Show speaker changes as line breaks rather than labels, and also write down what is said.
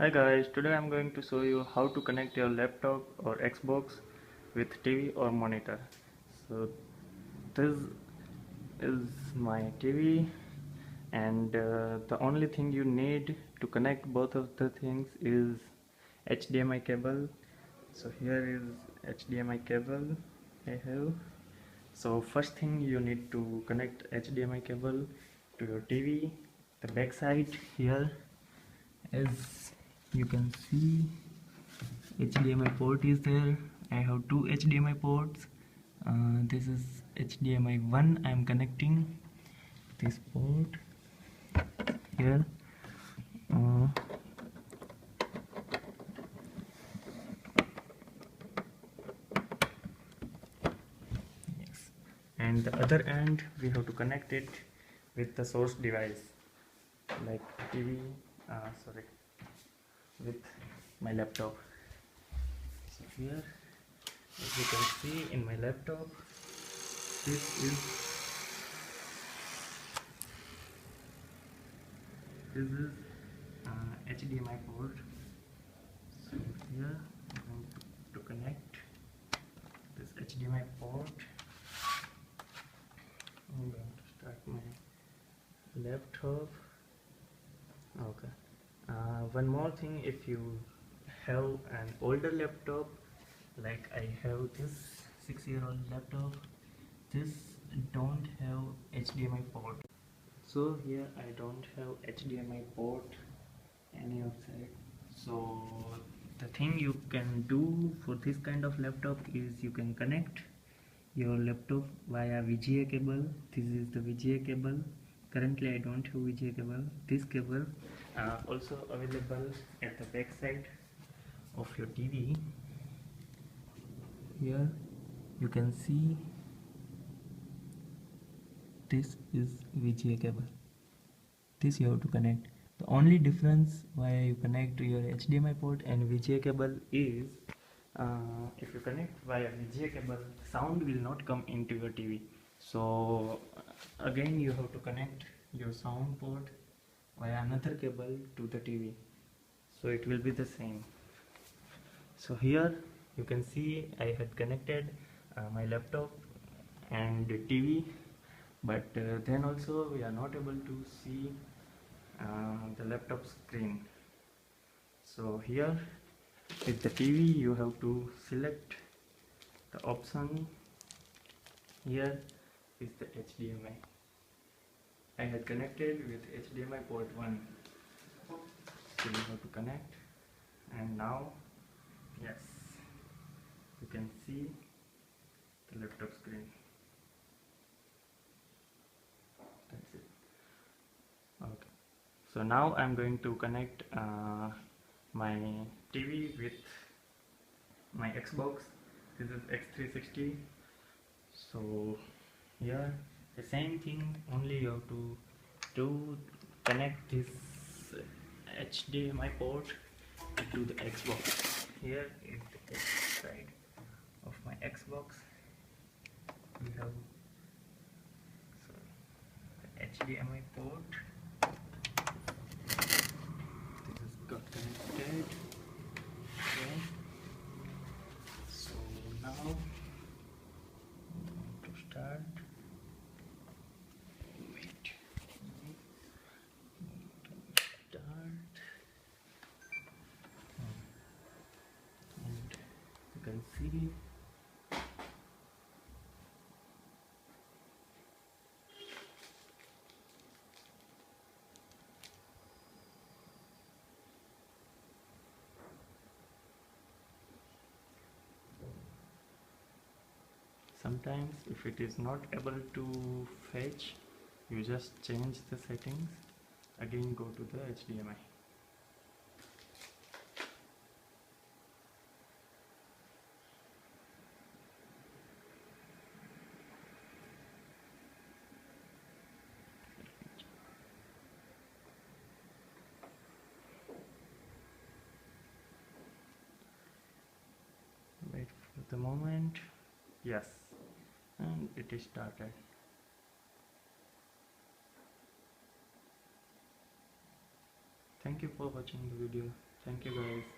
Hi guys, today I'm going to show you how to connect your laptop or Xbox with TV or monitor. So this is my TV, and the only thing you need to connect both of the things is HDMI cable. So here is HDMI cable I have. So first thing, you need to connect HDMI cable to your TV. The back side here, as you can see, HDMI port is there. I have two HDMI ports. This is HDMI 1. I am connecting this port here. Uh, yes. And the other end, we have to connect it with the source device, like TV. Sorry, with my laptop. So here, as you can see in my laptop, this is HDMI port. So here I'm going to connect this HDMI port. I'm going to start my laptop. Okay. One more thing, if you have an older laptop, like I have this 6-year-old laptop, this don't have HDMI port. So here I don't have HDMI port any outside. So the thing you can do for this kind of laptop is you can connect your laptop via VGA cable. This is the VGA cable. Currently I don't have VGA cable. This cable also available at the back side of your TV. Here you can see this is VGA cable. This you have to connect. The only difference why you connect your HDMI port and VGA cable is if you connect via VGA cable, sound will not come into your TV. So again you have to connect your sound port via another cable to the TV. So it will be the same. So here you can see I had connected my laptop and TV, but then also we are not able to see the laptop screen. So here with the TV you have to select the option. Here is the HDMI. I had connected with HDMI port 1. So you have to connect, and now yes, you can see the laptop screen. That's it. Okay. So now I'm going to connect my TV with my Xbox. This is X360. So here the same thing, only you have to connect this HDMI port to the Xbox. Here is the side of my Xbox. We have the HDMI port. This is got connected. Okay. So now to start. Wait. Start. And you can see sometimes if it is not able to fetch, you just change the settings, again go to the HDMI. Wait for the moment. Yes, and it is started. Thank you for watching the video. Thank you guys.